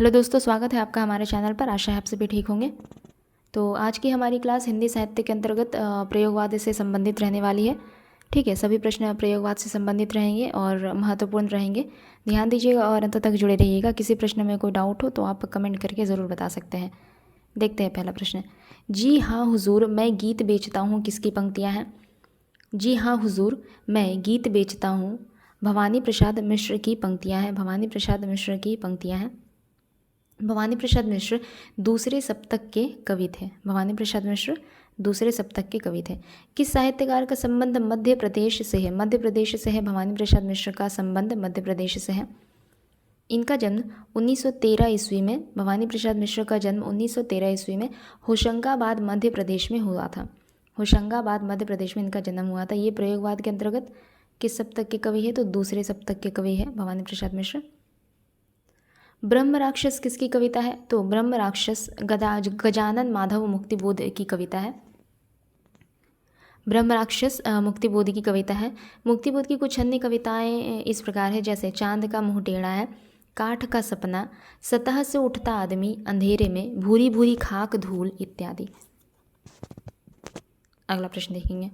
Hello दोस्तों, स्वागत है आपका हमारे चैनल पर। आशा है आप सभी ठीक होंगे। तो आज की हमारी क्लास हिंदी साहित्य के अंतर्गत प्रयोगवाद से संबंधित रहने वाली है। ठीक है, सभी प्रश्न प्रयोगवाद से संबंधित रहेंगे और महत्वपूर्ण रहेंगे। ध्यान दीजिएगा और अंत तक जुड़े रहिएगा। किसी प्रश्न में कोई डाउट हो तो आप कमेंट करके ज़रूर बता सकते हैं। देखते हैं पहला प्रश्न। जी हाँ हुजूर, मैं गीत बेचता हूँ, किसकी पंक्तियाँ हैं? जी हाँ हुजूर, मैं गीत बेचता हूँ, भवानी प्रसाद मिश्र की पंक्तियाँ हैं। भवानी प्रसाद मिश्र की पंक्तियाँ हैं। भवानी प्रसाद मिश्र दूसरे सप्तक के कवि थे। भवानी प्रसाद मिश्र दूसरे सप्तक के कवि थे। किस साहित्यकार का संबंध मध्य प्रदेश से है? मध्य प्रदेश से है। भवानी प्रसाद मिश्र का संबंध मध्य प्रदेश से है। इनका जन्म 1913 ईस्वी में, भवानी प्रसाद मिश्र का जन्म 1913 ईस्वी में होशंगाबाद मध्य प्रदेश में हुआ था। होशंगाबाद मध्य प्रदेश में इनका जन्म हुआ था। ये प्रयोगवाद के अंतर्गत किस सप्तक के कवि है? तो दूसरे सप्तक के कवि है भवानी प्रसाद मिश्र। ब्रह्म राक्षस किसकी कविता है? तो ब्रह्म राक्षस गजानन माधव मुक्तिबोध की कविता है। ब्रह्म राक्षस मुक्तिबोध की कविता है। मुक्तिबोध की कुछ अन्य कविताएं इस प्रकार है, जैसे चांद का मुंह टेढ़ा है, काठ का सपना, सतह से उठता आदमी, अंधेरे में, भूरी भूरी खाक धूल इत्यादि। अगला प्रश्न देखेंगे।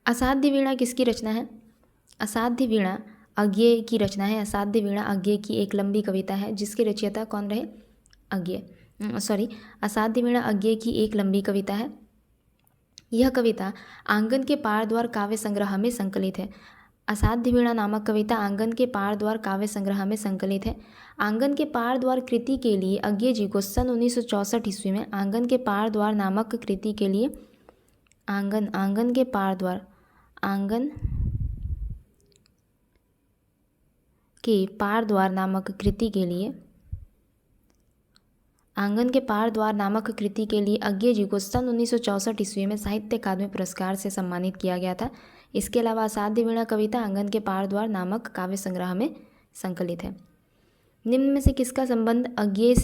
असाध्य वीणा किसकी रचना है? असाध्य वीणा अज्ञेय की रचना है। असाध्य वीणा अज्ञेय की एक लंबी कविता है, जिसके रचयिता कौन रहे? असाध्य वीणा अज्ञेय की एक लंबी कविता है। यह कविता आंगन के पार द्वार काव्य संग्रह में संकलित है। असाध्य वीणा नामक कविता आंगन के पार द्वार काव्य संग्रह में संकलित है। आंगन के पार द्वार कृति के लिए अज्ञेय जी को सन 1964 ईस्वी में आंगन के पार द्वार नामक कृति के लिए आंगन के पार द्वार नामक कृति के लिए अज्ञेय जी को सन 1964 ईस्वी में साहित्य अकादमी पुरस्कार से सम्मानित किया गया था। इसके अलावा असाध्य वीणा कविता आंगन के पार द्वार नामक काव्य संग्रह में संकलित है। निम्न में से किसका संबंध अज्ञेय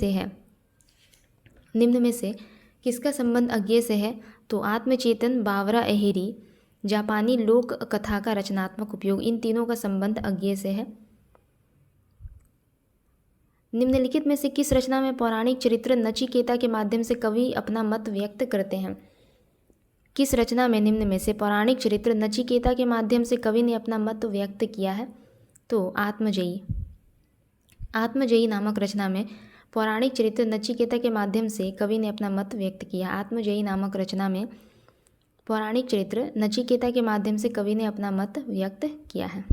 से है? तो आत्मचेतन, बावरा अहेरी, जापानी लोक कथा का रचनात्मक उपयोग, इन तीनों का संबंध अज्ञेय से है। निम्नलिखित में से किस रचना में पौराणिक चरित्र नचिकेता के माध्यम से कवि अपना मत व्यक्त करते हैं? किस रचना में निम्न में से पौराणिक चरित्र नचिकेता के माध्यम से कवि ने अपना मत व्यक्त किया है? तो आत्मजयी नामक रचना में पौराणिक चरित्र नचिकेता के माध्यम से कवि ने अपना मत व्यक्त किया। आत्मजयी नामक रचना में पौराणिक चरित्र नचिकेता के माध्यम से कवि ने अपना मत व्यक्त किया है।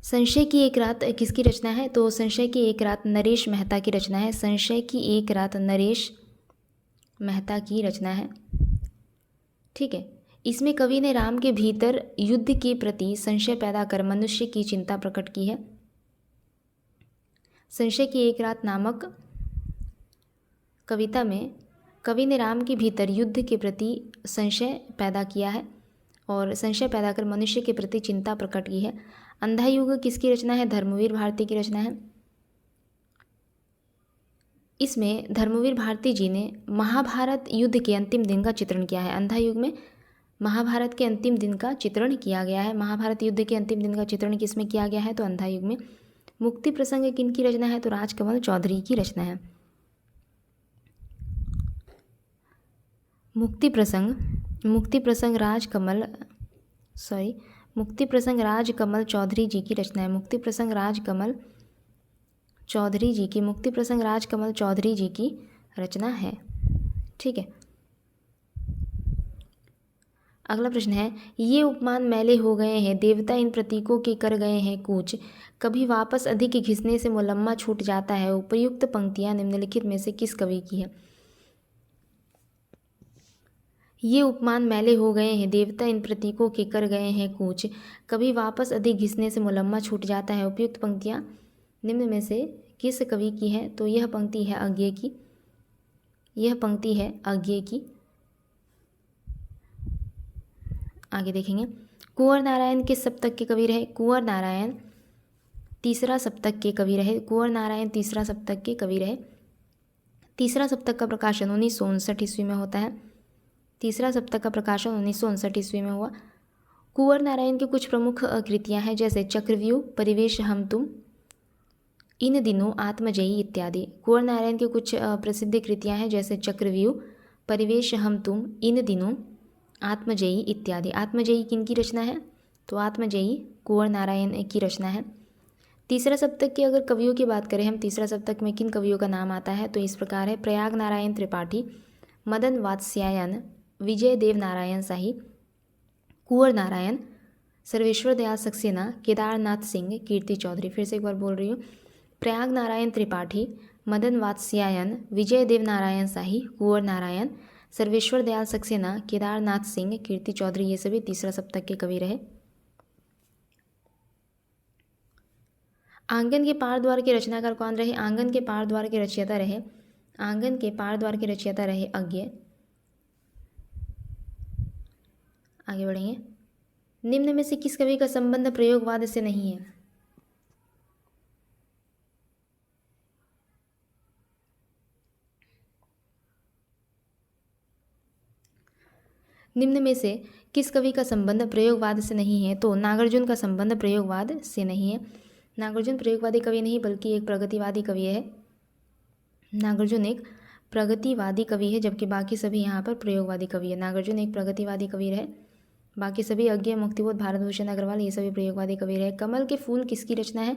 संशय की एक रात किसकी रचना है? तो संशय की एक रात नरेश मेहता की रचना है। संशय की एक रात नरेश मेहता की रचना है। ठीक है, इसमें कवि ने राम के भीतर युद्ध के प्रति संशय पैदा कर मनुष्य की चिंता प्रकट की है। संशय की एक रात नामक कविता में कवि ने राम के भीतर युद्ध के प्रति संशय पैदा किया है और संशय पैदा कर मनुष्य के प्रति चिंता प्रकट की है। अंधा युग किसकी रचना है? धर्मवीर भारती की रचना है। इसमें धर्मवीर भारती जी ने महाभारत युद्ध के अंतिम दिन का चित्रण किया है। अंधा युग में महाभारत के अंतिम दिन का चित्रण किया गया है। महाभारत युद्ध के अंतिम दिन का चित्रण किसमें किया गया है? तो अंधा युग में। मुक्ति प्रसंग किनकी रचना है? तो राजकमल चौधरी की रचना है। मुक्ति प्रसंग राजकमल चौधरी जी की रचना है। मुक्ति प्रसंग राजकमल चौधरी जी की रचना है। ठीक है, अगला प्रश्न है, ये उपमान मैले हो गए हैं, देवता इन प्रतीकों के कर गए हैं कूच, कभी वापस अधिक घिसने से मुलम्मा छूट जाता है। उपयुक्त पंक्तियां निम्नलिखित में से किस कवि की है? ये उपमान मैले हो गए हैं, देवता इन प्रतीकों के कर गए हैं कूच, कभी वापस अधिक घिसने से मुलम्मा छूट जाता है। उपयुक्त पंक्तियां निम्न में से किस कवि की है? तो यह पंक्ति है अज्ञेय की। आगे देखेंगे। कुंवर नारायण किस सप्तक के कवि रहे? कुंवर नारायण तीसरा सप्तक के कवि रहे। तीसरा सप्तक का प्रकाशन 1959 ईस्वी में होता है। तीसरा सप्तक का प्रकाशन 1959 ईस्वी में हुआ। कुंवर नारायण की कुछ प्रमुख कृतियाँ हैं जैसे चक्रव्यूह, परिवेश हम तुम, इन दिनों, आत्मजयी इत्यादि। कुंवर नारायण की कुछ प्रसिद्ध कृतियाँ हैं जैसे चक्रव्यूह, परिवेश हम तुम, इन दिनों, आत्मजयी इत्यादि। आत्मजयी किनकी रचना है? तो आत्मजयी कुंवर नारायण की रचना है। तीसरा सप्तक की अगर कवियों की बात करें हम, तीसरा सप्तक में किन कवियों का नाम आता है तो इस प्रकार है: प्रयाग नारायण त्रिपाठी, मदन वात्स्यायन, विजय देव नारायण शाही, कुंवर नारायण, सर्वेश्वर दयाल सक्सेना, केदारनाथ सिंह, कीर्ति चौधरी। फिर से एक बार बोल रही हूँ: प्रयाग नारायण त्रिपाठी, मदन वात्स्यायन, विजय देव नारायण शाही, कुंवर नारायण, सर्वेश्वर दयाल सक्सेना, केदारनाथ सिंह, कीर्ति चौधरी, ये सभी तीसरा सप्तक के कवि रहे। आंगन के पार द्वार के रचनाकार कौन रहे? आंगन के पार द्वार के रचयिता रहे, आंगन के पार द्वार के रचयिता रहे अज्ञ। आगे बढ़ेंगे। निम्न में से किस कवि का संबंध प्रयोगवाद से नहीं है? निम्न में से किस कवि का संबंध प्रयोगवाद से नहीं है? तो नागार्जुन का संबंध प्रयोगवाद से नहीं है। नागार्जुन प्रयोगवादी कवि नहीं बल्कि एक प्रगतिवादी कवि है। नागार्जुन एक प्रगतिवादी कवि है, जबकि बाकी सभी यहाँ पर प्रयोगवादी कवि है। नागार्जुन एक प्रगतिवादी कवि रहे, बाकी सभी अज्ञे, मुक्तिबोध, भारत भूषण अग्रवाल, ये सभी प्रयोगवादी कवि रहे। कमल के फूल किसकी रचना है?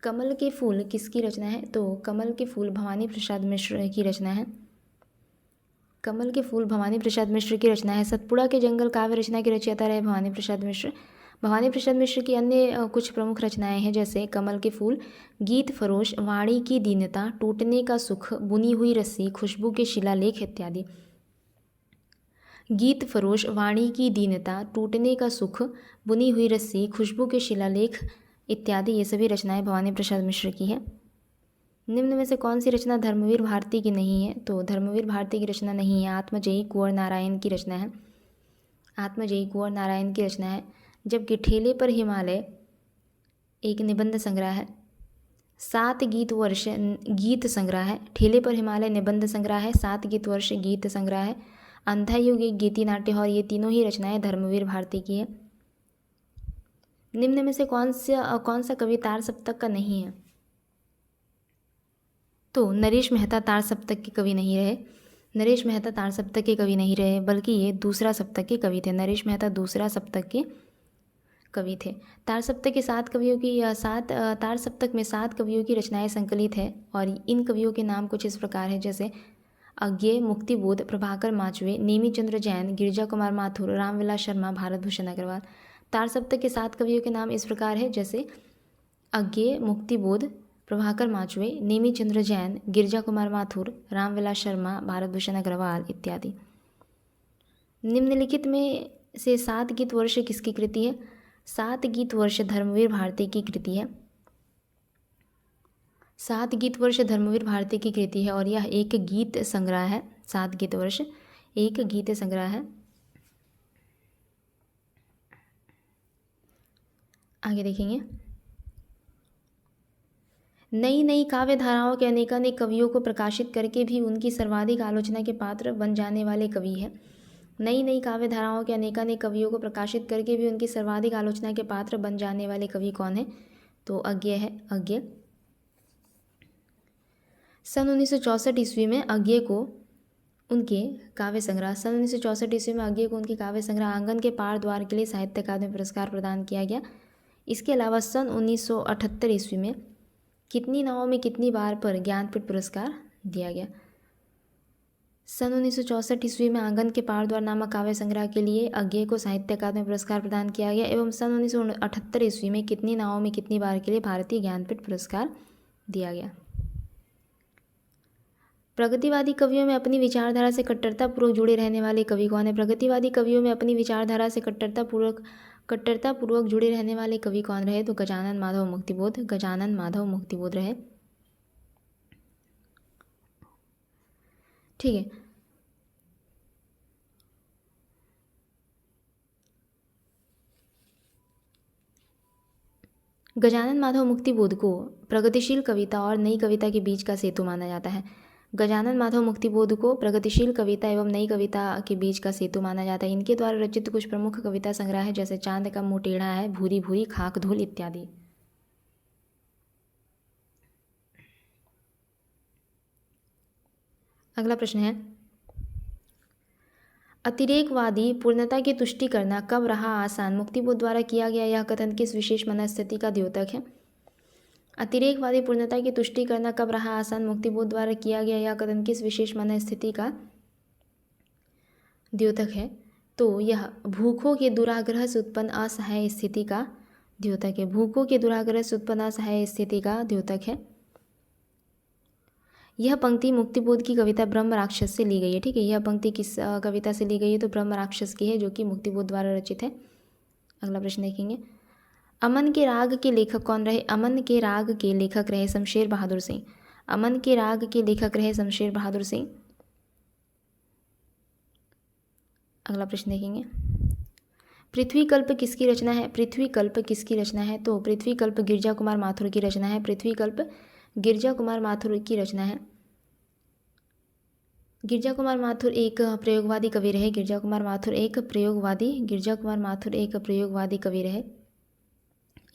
कमल के फूल किसकी रचना है? तो कमल के फूल भवानी प्रसाद मिश्र की रचना है। कमल के फूल भवानी प्रसाद मिश्र की रचना है। सतपुड़ा के जंगल काव्य रचना के रचयिता रहे भवानी प्रसाद मिश्र। भवानी प्रसाद मिश्र की अन्य कुछ प्रमुख रचनाएं हैं जैसे कमल के फूल, गीत फरोश, वाणी की दीनता, टूटने का सुख, बुनी हुई रस्सी, खुशबू के शिलालेख इत्यादि। गीत फरोश, वाणी की दीनता, टूटने का सुख, बुनी हुई रस्सी, खुशबू के शिलालेख इत्यादि, ये सभी रचनाएं भवानी प्रसाद मिश्र की है। निम्न में से कौन सी रचना धर्मवीर भारती की नहीं है? तो धर्मवीर भारती की रचना नहीं है, आत्मजयी कुंवर नारायण की रचना है। आत्मजयी कुंवर नारायण की रचना है। जबकि ठेले पर हिमालय एक निबंध संग्रह है। 7 गीत वर्ष गीत संग्रह है। ठेले पर हिमालय निबंध संग्रह है, 7 गीत वर्ष गीत संग्रह है, अंधा युग एक गीति नाट्य, और ये तीनों ही रचनाएं धर्मवीर भारती की है। निम्न में से कौन सा कवि तार सप्तक का नहीं है? तो नरेश मेहता तार सप्तक के कवि नहीं रहे। नरेश मेहता तार सप्तक के कवि नहीं रहे, बल्कि ये दूसरा सप्तक के कवि थे। नरेश मेहता दूसरा सप्तक के कवि थे। तार सप्तक के 7 कवियों की तार सप्तक में 7 कवियों की रचनाएं संकलित है, और इन कवियों के नाम कुछ इस प्रकार है जैसे अज्ञे, मुक्तिबोध, प्रभाकर माचवे, नेमी चंद्र जैन, गिरिजा कुमार माथुर, रामविलास शर्मा, भारत भूषण अग्रवाल। तार सप्तक के 7 कवियों के नाम इस प्रकार है जैसे अज्ञे, मुक्तिबोध, प्रभाकर माचवे, नेमी चंद्र जैन, गिरिजा कुमार माथुर, रामविलास शर्मा, भारत भूषण अग्रवाल इत्यादि। निम्नलिखित में से 7 गीत वर्ष किसकी कृति है? 7 गीत वर्ष धर्मवीर भारती की कृति है। 7 गीत वर्ष धर्मवीर भारती की कृति है, और यह एक गीत संग्रह है। 7 गीत वर्ष एक गीत संग्रह है। आगे देखेंगे। नई नई काव्य धाराओं के अनेकानेक कवियों को प्रकाशित करके भी उनकी सर्वाधिक आलोचना के पात्र बन जाने वाले कवि है। नई नई काव्य धाराओं के अनेकानेक कवियों को प्रकाशित करके भी उनकी सर्वाधिक आलोचना के पात्र बन जाने वाले कवि कौन है? तो अज्ञे है। अज्ञे सन 1964 ईस्वी में अज्ञे को उनके काव्य संग्रह आंगन के पार द्वार के लिए साहित्य अकादमी पुरस्कार प्रदान किया गया। इसके अलावा सन 1978 ईस्वी में कितनी नावों में कितनी बार पर ज्ञानपीठ पुरस्कार दिया गया। सन 1964 ईस्वी में आंगन के पार द्वार नामक काव्य संग्रह के लिए अज्ञे को साहित्य अकादमी पुरस्कार प्रदान किया गया, एवं सन 1978 ईस्वी में कितनी नावों में कितनी बार के लिए भारतीय ज्ञानपीठ पुरस्कार दिया गया। प्रगतिवादी कवियों में अपनी विचारधारा से कट्टरतापूर्वक जुड़े रहने वाले कवि कौन है? प्रगतिवादी कवियों में अपनी विचारधारा से कट्टरतापूर्वक जुड़े रहने वाले कवि कौन रहे? तो गजानन माधव मुक्तिबोध। गजानन माधव मुक्तिबोध रहे। ठीक है। गजानन माधव मुक्तिबोध को प्रगतिशील कविता और नई कविता के बीच का सेतु माना जाता है। गजानन माधव मुक्तिबोध को प्रगतिशील कविता एवं नई कविता के बीच का सेतु माना जाता है। इनके द्वारा रचित कुछ प्रमुख कविता संग्रह है जैसे चांद का मुंह टेढ़ा है, भूरी भूरी खाक धूल इत्यादि। अगला प्रश्न है, अतिरेकवादी पूर्णता की तुष्टि करना कब रहा आसान, मुक्तिबोध द्वारा किया गया यह कथन किस विशेष मनस्थिति का द्योतक है। अतिरेकवादी पूर्णता की तुष्टि करना कब रहा आसान, मुक्तिबोध द्वारा किया गया यह कथन किस विशेष मनस्थिति का द्योतक है। तो यह भूखों के दुराग्रह से उत्पन्न असहाय स्थिति का द्योतक है। भूखों के दुराग्रह से उत्पन्न असहाय स्थिति का द्योतक है। यह पंक्ति मुक्तिबोध की कविता ब्रह्म राक्षस से ली गई है। ठीक है, यह पंक्ति किस कविता से ली गई है, तो ब्रह्म राक्षस की है जो कि मुक्तिबोध द्वारा रचित है। अगला प्रश्न देखेंगे, अमन के राग के लेखक कौन रहे। अमन के राग के लेखक रहे शमशेर बहादुर सिंह। अमन के राग के लेखक रहे शमशेर बहादुर सिंह। अगला प्रश्न देखेंगे, पृथ्वी कल्प किसकी रचना है। पृथ्वी कल्प किसकी रचना है, तो पृथ्वी कल्प गिरजा कुमार माथुर की रचना है। पृथ्वी कल्प गिरजा कुमार माथुर की रचना है। गिरजा कुमार माथुर एक प्रयोगवादी कवि रहे। गिरजा कुमार माथुर एक प्रयोगवादी कवि रहे।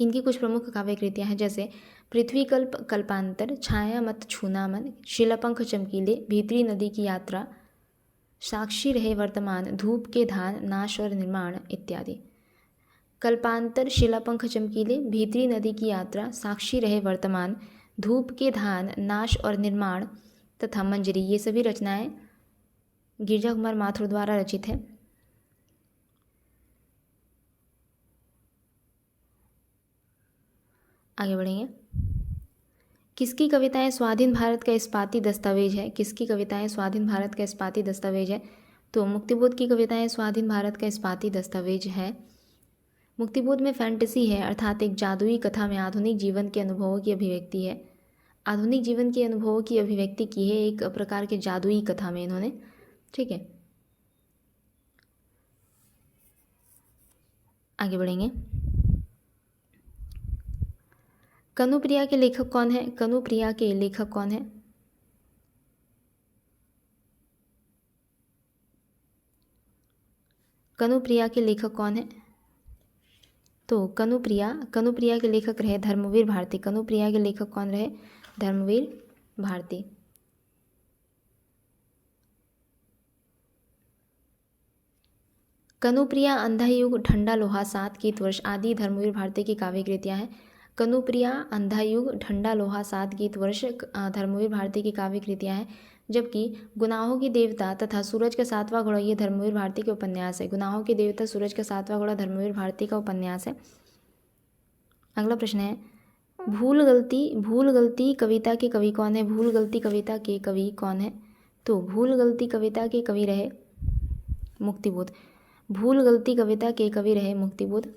इनकी कुछ प्रमुख काव्य कृतियाँ हैं जैसे पृथ्वी कल्प, कल्पांतर, छाया मत छूना मन, शिलापंख चमकीले, भीतरी नदी की यात्रा, साक्षी रहे वर्तमान, धूप के धान, नाश और निर्माण इत्यादि। कल्पांतर, शिलापंख चमकीले, भीतरी नदी की यात्रा, साक्षी रहे वर्तमान, धूप के धान, नाश और निर्माण तथा मंजरी, ये सभी रचनाएं गिरजा कुमार माथुर द्वारा रचित है। आगे बढ़ेंगे, किसकी कविताएं स्वाधीन भारत का इस्पाती दस्तावेज है। किसकी कविताएं स्वाधीन भारत का इस्पाती दस्तावेज है, तो मुक्तिबोध की कविताएं स्वाधीन भारत का इस्पाती दस्तावेज है। मुक्तिबोध में फैंटेसी है, अर्थात एक जादुई कथा में आधुनिक जीवन के अनुभवों की अभिव्यक्ति है। आधुनिक जीवन के अनुभवों की अभिव्यक्ति की है एक प्रकार के जादुई कथा में इन्होंने। ठीक है, आगे बढ़ेंगे, कनुप्रिया के लेखक कौन है। कनुप्रिया के लेखक कौन है, कनुप्रिया के लेखक कौन है, तो कनुप्रिया के लेखक रहे धर्मवीर भारती। कनुप्रिया के लेखक कौन रहे, धर्मवीर भारती। कनुप्रिया, अंधा युग, ठंडा लोहा, 7 गीत वर्ष आदि धर्मवीर भारती की काव्य कृतियाँ हैं। कनुप्रिया, अंधा युग, ठंडा लोहा, 7 गीत वर्ष धर्मवीर भारती की काव्य कृतियाँ हैं। जबकि गुनाहों की देवता तथा सूरज का 7वां घोड़ा ये धर्मवीर भारती के उपन्यास है। गुनाहों की देवता, सूरज का 7वां घोड़ा धर्मवीर भारती का उपन्यास है। अगला प्रश्न है, भूल गलती कविता के कवि कौन है। भूल गलती कविता के कवि कौन है, तो भूल गलती कविता के कवि रहे मुक्तिबोध। भूल गलती कविता के कवि रहे मुक्तिबोध।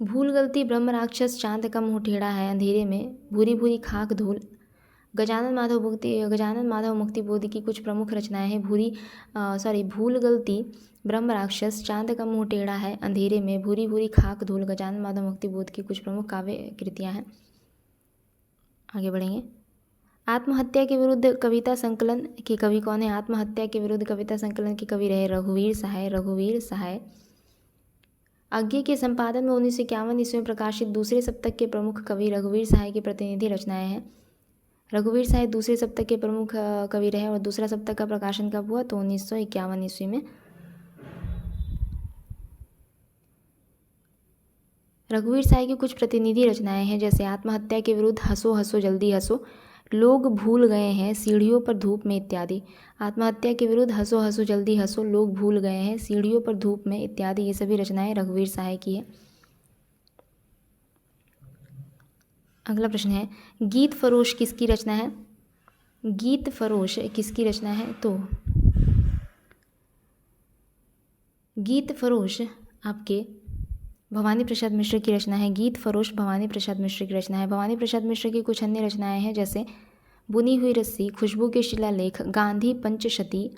भूल गलती ब्रह्म राक्षस, चांद का मुंह टेढ़ा है, अंधेरे में, भूरी भूरी खाक धूल। गजानन माधव मुक्तिबोध की कुछ प्रमुख रचनाएं हैं। भूल गलती, ब्रह्म राक्षस, चांद का मुंह टेढ़ा है, अंधेरे में, भूरी भूरी खाक धूल गजानन माधव मुक्तिबोध की कुछ प्रमुख काव्य कृतियाँ हैं। आगे बढ़ेंगे, आत्महत्या के विरुद्ध कविता संकलन के कवि कौन है। आत्महत्या के विरुद्ध कविता संकलन के कवि रहे रघुवीर सहाय। आज्ञे के संपादन में 1951 ईस्वी में प्रकाशित दूसरे सप्तक के प्रमुख कवि रघुवीर सहाय की प्रतिनिधि रचनाएं हैं। रघुवीर सहाय दूसरे सप्तक के प्रमुख कवि रहे और दूसरा सप्तक का प्रकाशन कब हुआ, तो 1951 ईस्वी में। रघुवीर सहाय की कुछ प्रतिनिधि रचनाएं हैं जैसे आत्महत्या के विरुद्ध हंसो हंसो जल्दी हंसो, लोग भूल गए हैं सीढ़ियों पर धूप में इत्यादि। आत्महत्या के विरुद्ध हंसो हंसो जल्दी हंसो, लोग भूल गए हैं सीढ़ियों पर धूप में इत्यादि, ये सभी रचनाएं रघुवीर सहाय की है। अगला प्रश्न है, गीत फरोश किसकी रचना है। गीत फरोश किसकी रचना है, तो गीत फरोश आपके भवानी प्रसाद मिश्र की रचना है। गीत फरोश भवानी प्रसाद मिश्र की रचना है। भवानी प्रसाद मिश्र की कुछ अन्य रचनाएं हैं जैसे बुनी हुई रस्सी, खुशबू के शिलालेख, गांधी पंचशती,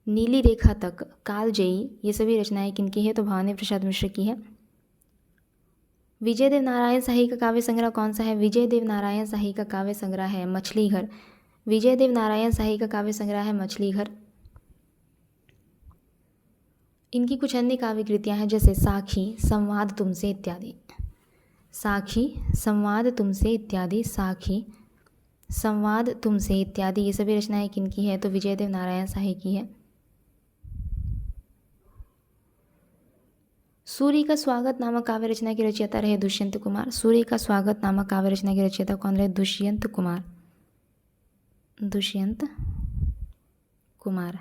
नीली रेखा तक, कालजयी, ये सभी रचनाएं किनकी है, तो भवानी प्रसाद मिश्र की है। विजय देव नारायण शाही का काव्य संग्रह कौन सा है? विजय देव नारायण शाही का काव्य संग्रह है मछली घर। विजय देव नारायण शाही का काव्य संग्रह है मछली घर। इनकी कुछ अन्य काव्य कृतियाँ हैं जैसे साखी, संवाद तुमसे इत्यादि। साखी, संवाद तुमसे इत्यादि, साखी, संवाद तुमसे इत्यादि, ये सभी रचनाएं किनकी है? तो विजय देव नारायण शाही की है। सूर्य का स्वागत नामक काव्य रचना के रचयिता रहे दुष्यंत कुमार। सूर्य का स्वागत नामक काव्य रचना के रचयिता कौन रहे? दुष्यंत कुमार। दुष्यंत कुमार।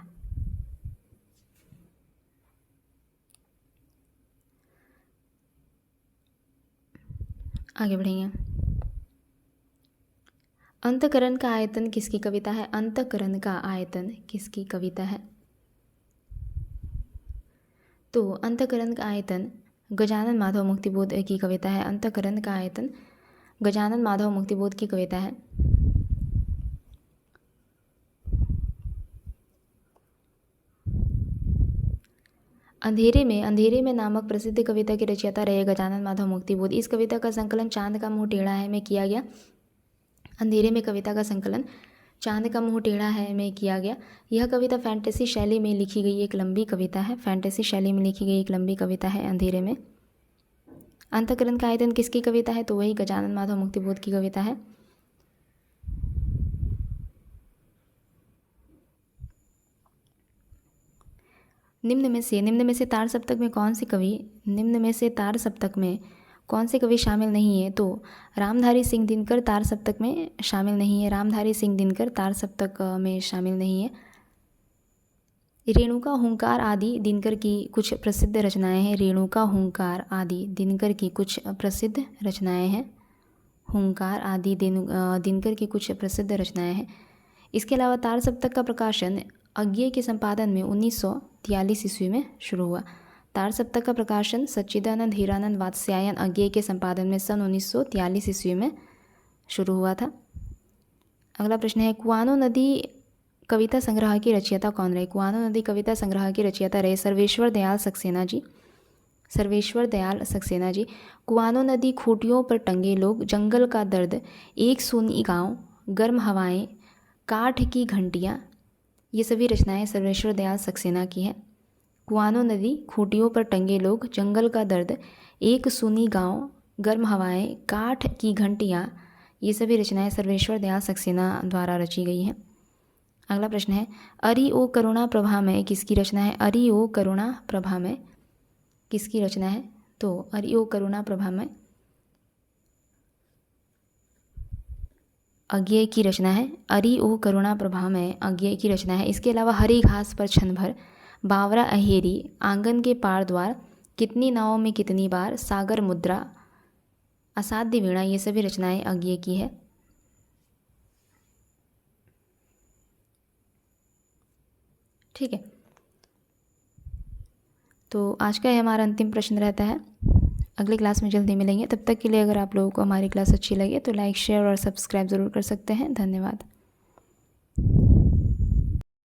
आगे बढ़ेंगे। अंतःकरण का आयतन किसकी कविता है? अंतःकरण का आयतन किसकी कविता है? तो अंतःकरण का आयतन गजानन माधव मुक्तिबोध की कविता है। अंतःकरण का आयतन गजानन माधव मुक्तिबोध की कविता है। अंधेरे में नामक प्रसिद्ध कविता के रचयिता रहे गजानन माधव मुक्तिबोध। इस कविता का संकलन चांद का मुंह टेढ़ा है में किया गया। अंधेरे में कविता का संकलन चांद का मुंह टेढ़ा है में किया गया। यह कविता फैंटेसी शैली में लिखी गई एक लंबी कविता है। फैंटेसी शैली में लिखी गई एक लंबी कविता है अंधेरे में। अंतःकरण का आयतन किसकी कविता है? तो वही गजानन माधव मुक्तिबोध की कविता है। निम्न में से तार सप्तक में कौन से कवि कौन से कवि शामिल नहीं है? तो रामधारी सिंह दिनकर तार सप्तक में शामिल नहीं है। रामधारी सिंह दिनकर तार सप्तक में शामिल नहीं है। रेणुका हुंकार आदि दिनकर की कुछ प्रसिद्ध रचनाएं हैं। रेणुका हुंकार आदि दिनकर की कुछ प्रसिद्ध रचनाएं हैं। हुंकार आदि दिनकर की कुछ प्रसिद्ध रचनाएं हैं। इसके अलावा तार सप्तक का प्रकाशन अज्ञेय के संपादन में 1943 ईस्वी में शुरू हुआ। तार सप्तक का प्रकाशन सच्चिदानंद हीरानंद वात्स्यायन अज्ञेय के संपादन में सन 1943 ईस्वी में शुरू हुआ था। अगला प्रश्न है, कुआनो नदी कविता संग्रह के रचयिता कौन रहे? कुआनो नदी कविता संग्रह के रचयिता रहे सर्वेश्वर दयाल सक्सेना जी। सर्वेश्वर दयाल सक्सेना जी। कुआनो नदी, खूंटियों पर टंगे लोग, जंगल का दर्द, एक सूनी गाँव, गर्म हवाएं, काठ की घंटियाँ, ये सभी रचनाएं सर्वेश्वर दयाल सक्सेना की है। कुआनो नदी, खूंटियों पर टंगे लोग, जंगल का दर्द, एक सूनी गांव, गर्म हवाएं, काठ की घंटियाँ, ये सभी रचनाएं सर्वेश्वर दयाल सक्सेना द्वारा रची गई हैं। अगला प्रश्न है, अरि ओ करुणा प्रभा में किसकी रचना है? अरि ओ करुणा प्रभा में किसकी रचना है? तो अरि ओ करुणा प्रभा में अज्ञेय की रचना है। अरि ओ करुणा प्रभा में अज्ञेय की रचना है। इसके अलावा हरी घास पर क्षण भर, बावरा अहेरी, आंगन के पार द्वार, कितनी नावों में कितनी बार, सागर मुद्रा, असाध्य वीणा, ये सभी रचनाएं अज्ञेय की है। ठीक है, तो आज का हमारा अंतिम प्रश्न रहता है। अगली क्लास में जल्दी मिलेंगे। तब तक के लिए अगर आप लोगों को हमारी क्लास अच्छी लगे तो लाइक, शेयर और सब्सक्राइब ज़रूर कर सकते हैं। धन्यवाद।